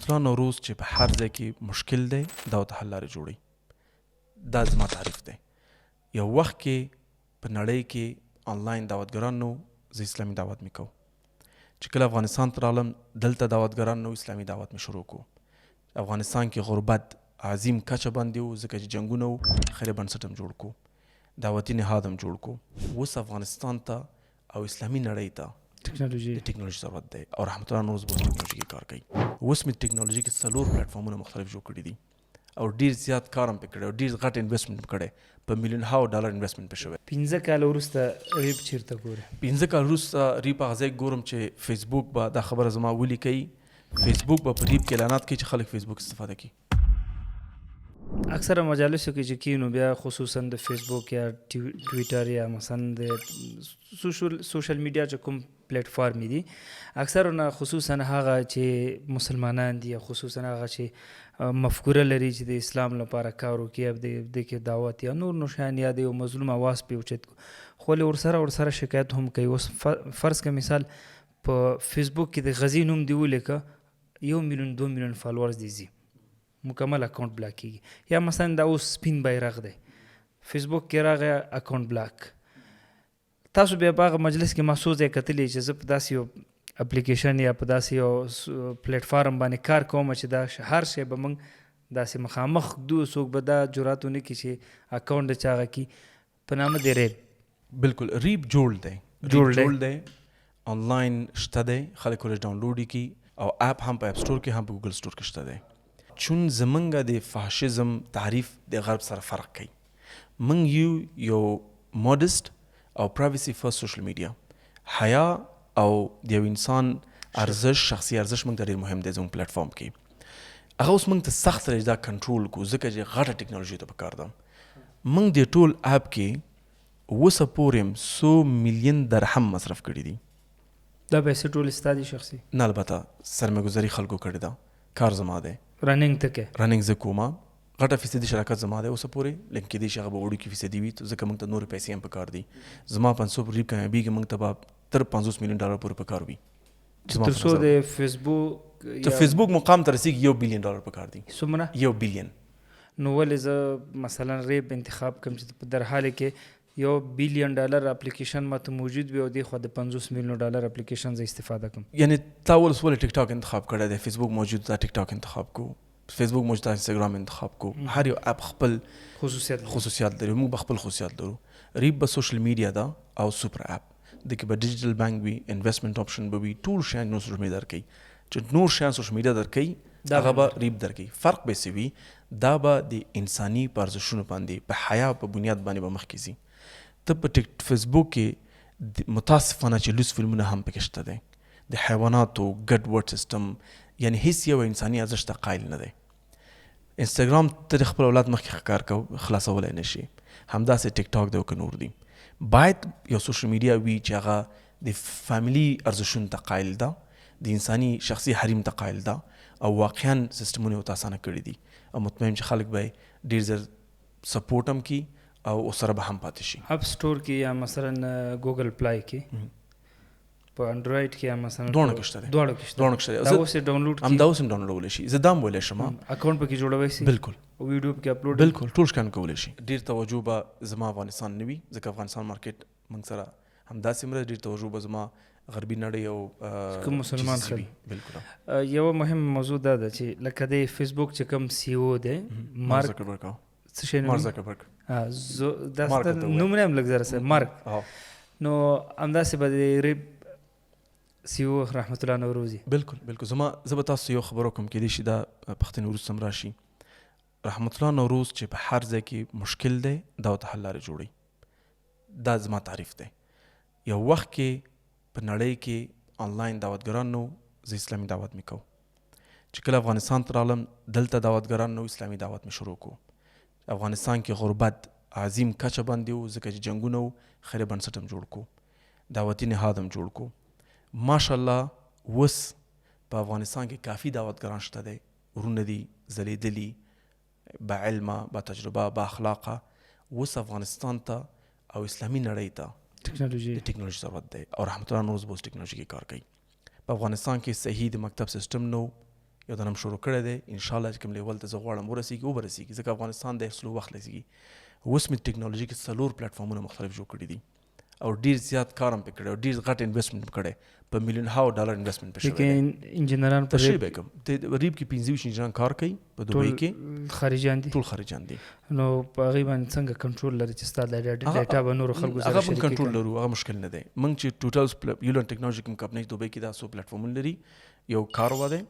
الله نوروز چې په هر ځای کې مشکل دی دا ورته حل لارې جوړوي. دا زما تعریف دی. یو وخت کې په نړۍ کې آنلاین دعوتګران نو زه اسلامي دعوت مې کو. چې کله افغانستان ته رالم دلته دعوتګران نو اسلامي دعوت مې شروع کو. افغانستان کې غربت عظیم کچه باندې و ځکه چې جنګونه و خیر بنسټ هم جوړ کو. دعوتي نهاد هم جوړ کو. اوس افغانستان ته او اسلامي نړۍ ته ټیکنالوژي ضرورت دی او رحمت الله نوروز به ټیکنالوژي کې کار کوي. اوس مې ټیکنالوژي کې 4 پلیټفارمونه مختلف جوړ کړي دي او ډیر زیات کار هم پې کړی او ډیر غټ انویسټمنټ کړی په $1,000,000 انویسټمنټ پې شوی. 15 کال وروسته ریب چیرته ګورې؟ 15 کال وروسته ریب هغه ځای ګورم چې فیسبوک به دا خبره زما ولیکي. فیسبوک به په ریب کې اعلانات کوي چې خلک فیسبوک استفاده کوي. اکثره مجالسو کې چې کینو بیا خصوصا د فیسبوک یا ټویټر یا مثلا د سوشل میډیا چې کوم پلیټ فارم دي اکثر نه خصوصا هغه چې مسلمانان دي یا خصوصا هغه چې مفکوره لري چې د اسلام لپاره کار وکړي د کې دعوت یا نور نشان یا د مظلوم आवाज په اوچت خو له ورسره شکایت هم کوي. اوس فرض کا مثال په فیسبوک کې د غزي نوم دی ولیکه 1,000,000 2,000,000 فالوورز دي مکمل اکاونٹ بلاک کیږي. یا مثلا دا اوس سپین بیرغ دی فیسبوک کې راغی اکاونٹ بلاک. تاسو بیا په مجلس کې محسوس یې کتلی چې زه په داسې یو اپلیکیشن یا په داسې یو پلیټ فارم باندې کار کوم چې دا هر شی به موږ داسې مخامخ څوک به دا جرات ونه کړي چې اکاونٹ د چا هغه کي په نامه د ریب. بالکل ریب جوړ دی آنلاین شته دی خلک ولې ډاونلوډ کړي او اپ هم په اپ سټور کې هم په ګوګل سټور کې شته دی. چون زمونږ د فاشیزم تعریف د غرب سره فرق کوي. موږ یو مودست او پرایویسی فرست سوشل میډیا حیا او د یو انسان ارزش شخصي ارزش موږ ته ډېر مهم دی زموږ پلیټ فارم کې. هغه اوس موږ ته سخت دا کنټرول کو ځکه چې غټه ټیکنالوژي ته پکار ده. موږ د ټول اپ کې اوسه پورې 100 ملیون درهم مصرف کړي دي. دا پیسې ټول ستا دي شخصي؟ نه البته سرمایه‌ګذاري خلکو کړې ده. کار زما دی رننګ ته کې رننګ زه کومه غټه فیصدي شراکت زما دی اوسه پورې لیکن کېدای شي هغه به وړوکې فیصدي وي ځکه موږ ته نورې پیسې هم پکار دي. زما 500 ریب کامیابیږي موږ ته به تر $50 ملیون پورې پکار وي. تر څو د فیسبوک مقام ته رسیږي $1 بلین پکار دي. څومره؟ 1 بلین. نو ولې زه مثلا ریب انتخاب کوم چې در حال کې $1 بلین اپلیکیشن ماته موجود وي او دی خو د $50 ملیون اپلیکیشن ز استفاده کوم. یعنی تا ولې ټیک ټاک انتخاب کړی دی؟ فیسبوک موجود دا ټیک ټاک انتخاب کو، فیسبوک موجود دا انستګرام انتخاب کو. هر یو اپ خپل خصوصیات لري. موږ خپل خصوصیات لرو. ریب به سوشل میډیا دا او سپر اپ د کې به ډیجیټل بانک وي، انویسټمنټ اپشن به وي، ټول شیان نو سوشل میډیا درکې چې نور شیان سوشل میډیا درکې هغه به ریب درکې. فرق به سی وي دا به د انساني ارزښتونو باندې په حیا په بنیاد باندې به مخکې ځي. ته په فیسبوک کې متاسفانه چې لوس فلمونه هم پکې شته دی د حیواناتو ګډ ورډ سیستم، یعنی هیڅ یو انساني ارزښت ته قایل نه دی. انستګرام ته د خپل اولاد مخکې ښکار خلاصولی نه شي. همداسې ټیک ټاک دی او که نور دي. باید یو سوشل میډیا وي چې هغه د فیملي ارزښتونو ته قایل ده، د انساني شخصي حریم ته قایل ده او واقعا سیستمونه یې ورته اسانه کړي دي او مطمئن چې خلک به ډېر زر سپورټ هم کي او سره به هم پاتې شي. اپ سټور کې یا مثلا ګوګل پلای کې په انډرایډ کې یا مثلا دواړه کې شته. دا اوس ډاونلوډ هم دا اوس ډاونلوډولی شي. زه دا هم ویلی شم اکاونټ پکې جوړولی شي. بالکل ویډیو پکې اپلوډ بالکل ټول شکان کولی شي. ډېر توجه به زما افغانستان نه وي ځکه افغانستان مارکیټ موږ سره همداسې مره ډېر توجه به زما غربي نړۍ او کوم مسلمان خلک. بالکل یو مهم موضوع دا ده چې لکه د فیسبوک چې کوم سی او دی مارک زکربرګ څه شی مارک زکربرګ دا نوم نه هم لږ زره سره مارک. نو همداسې به د ریب سی او رحمت الله نوروزي. بالکل زه به تاسو یو خبر وکړم کېدای شي دا پښتنې وروسته هم راشي. رحمت الله نوروز چې په هر ځای کې مشکل دی دا ورته حل لارې جوړوي. دا زما تعریف دی. یو وخت کې په نړۍ کې آنلاین دعوتګران نو زه اسلامي دعوت مې کو. چې کله افغانستان ته رالم دلته دعوتګران نو اسلامي دعوت مې شروع کو. افغانستان کې غربت عظیم کچه باندې و ځکه چې جنګونه و خیر بنسټ هم جوړ کو، دعوتي نهاد هم جوړ کو. ماشاءالله اوس په افغانستان کې کافي دعوتګران شته دی، ورونه دي ځلیدلي، با علمه، با تجربه، با اخلاقه. اوس افغانستان ته او اسلامي نړۍ ته ټیکنالوژي ضرورت دی او رحمت الله نوروز به اوس ټیکنالوژي کې کار کوي. په افغانستان کې صحیح د مکتب سیستم نو، یو دنم شروع کړی دی ان شاء الله چې کوم لیول ته زه غواړم ورسیږي وبرسیږي ځکه افغانستان د سلو وخت لګي. اوس مې ټیکنالوژي کې 4 پلیټفارمونه مختلف جوړ کړي دي او ډیر زیات کارم پې کړی او ډیر غټ انویسټمنټ کړی په $1,000,000 انویسټمنټ پې شوی دی. لیکن انجینران په شی به کوم د ریب کې 25 انجینران کار کوي په دوبۍ کې خارجان دي ټول خارجان دي. نو په هغه باندې څنګه کنټرول لري چې ستاسو د ډاټا به نور خلکو سره شریک کړي؟ کنټرول لرو هغه مشکل نه دی. موږ چې ټوټل یولن ټیکنالوژي کوم کمپنی دوبۍ کې دا 100 پلیټفارمونه لري. یو کاروا دی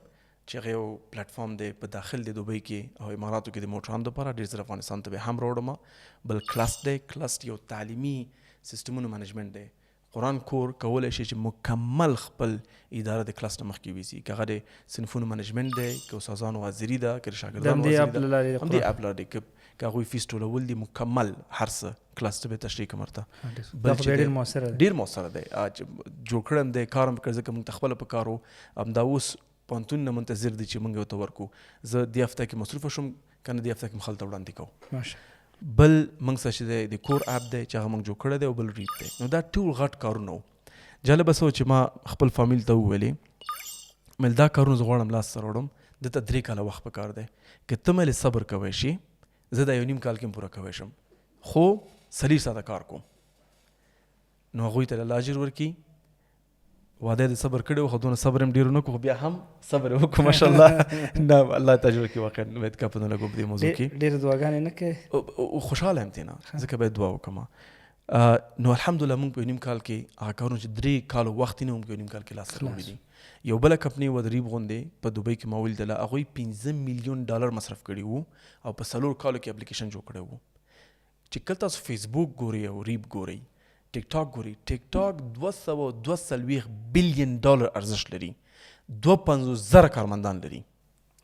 چې هغه یو پلیټفارم دی په داخل د دوبۍ کې او اماراتو کې د موټرانو لپاره ډیر زر افغانستان ته هم راوړم. بل کلاس دی. کلاس یو تعلیمي سیستمونو منیجمنت دی. قرآن کور کولای شي چې مکمل خپل اداره د کلاس نه مخکې ویسي که هغه د صنفونو منیجمنت دی که استادانو حاضري ده که شاګردانو حاضري ده هم دې اپ لري که هغوی فیس ټولول دي مکمل هر څه کلاس ته به تشریح کوم ورته ډېر مؤثره ډېر مؤثره دی. جوړ کړم دی کار هم کړ ځکه موږ ته خپله په کار و همدا اوس پوهنتون نه منتظر دي چې موږ ورته ورکو. زه دې هفته کې مصروفه شوم که نه دې هفته کې مې خلته وړاندې کوو. بل موږ سره چې د کور اپ دی چې هغه موږ جوړ کړی دی او بل ریپ دی. نو دا ټول غټ کارونه وو. جالبه څه چې ما خپل فامیل ته وویلې مل دا کارونه زه غواړم لاس سره وړم دلته 3 کاله وخت پکار دی که ته مې صبر کوی شي زه دا 1.5 کال کې پوره کوی شم خو 3 ساعته کار کوم. نو هغوی ته الله اجر ورکړي. واده د صبر کړی خو دونه صبر هم ډېر نه کړو خو بیا هم صبر وکړو ماشاءالله. نه الله تجربه کې واقعا امید کا په نه لګو په دې موضوع کې ډېر دعاګانې نه کوي خوشحاله هم تینا ځکه باید دعا وکړم. نو الحمدلله موږ په 1.5 کال کې هغه کارونه چې 3 کالو وخت نه موږ په 1.5 کال کې لاس راوړي دي. یو بل کمپنی و د ریب غونډې په دوبۍ کې ما ولیدله هغوی $15 ملیون مصرف کړي وو او په 4 کالو کې اپلیکیشن جوړ کړی وو. چې کله تاسو فیسبوک ګورئ او ریب ګورئ ټیک ټاک ګوري ټیک ټاک $242 بلین ارزښت لري. 52,000 کارمندان لري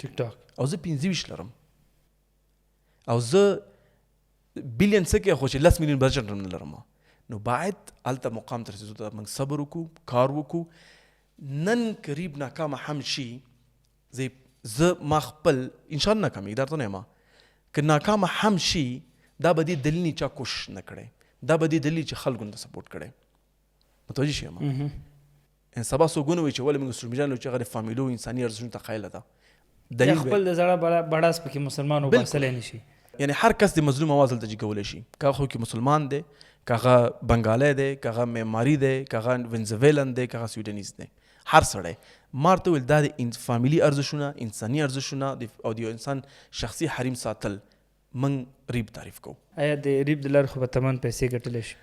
ټیک ټاک او زه 25 لرم او زه بلین څه کې خو چې 10 میلیون بجټ هم نه لرم. نو باید هلته مقام ته رسېدو ته موږ صبر وکړو کار وکړو. نن قریب ناکامه هم شي زه ما خپل انشاءالله ناکامېږي درته نه یم که ناکامه هم شي دا به دې دلیل نه چا کوشش نه کړی دا به دې دلیل چې خلکو ته سپورټ کړی. متوجه شئ ما سبا څوک وایي چې ولې موږ سوشل میډیا نه چې هغه د فامیلو انساني ارزښتونو ته قایله ده دلیل خپل د زړه بړاس پکې مسلمان وباسلی نه شي. یعنی هر کس د مظلوم آواز دلته جګولی شي که هغه کې مسلمان دی که هغه بنګالی دی که هغه معماري دی که هغه وینزویلن دی که هغه سویډنیز دی هر سړی ما ورته وویل دا د فامیلي ارزښتونه انساني ارزښتونه او د یو انسان شخصي حریم ساتل موږ ریب تعریف کوو. آیا د ریب د لارې خو به تمام پیسې ګټلی شي؟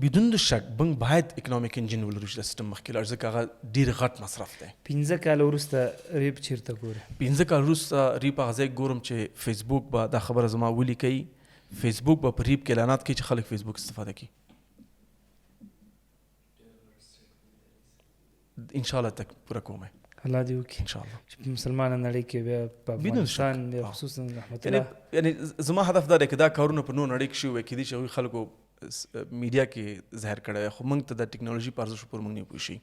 بدون د شک موږ باید اکنامیک انجن ولرو چې د سیستم مخکې لاړ ځکه هغه ډېر غټ مصرف دی. 15 کاله وروسته ریب چیرته ګوري؟ 15 کاله وروسته ریب هغه ځای ګورم چې فیسبوک به دا خبره زما ولیکئ. فیسبوک به په ریب کې اعلانات کوي چې خلک فیسبوک استفاده کوي. انشاءالله تک پوره کوم الله دې وکړي انشاءالله چې مسلمانه نړۍ کې بیا په افغانستان خصوصا رحمت الله یعنی زما هدف دا دی که دا کارونه په نور نړۍ کې شوي وای کېدای شي هغوی خلکو میډیا کې ظاهر کړی خو موږ ته د ټیکنالوژي په ارزښت پورې موږ نه پوه شي.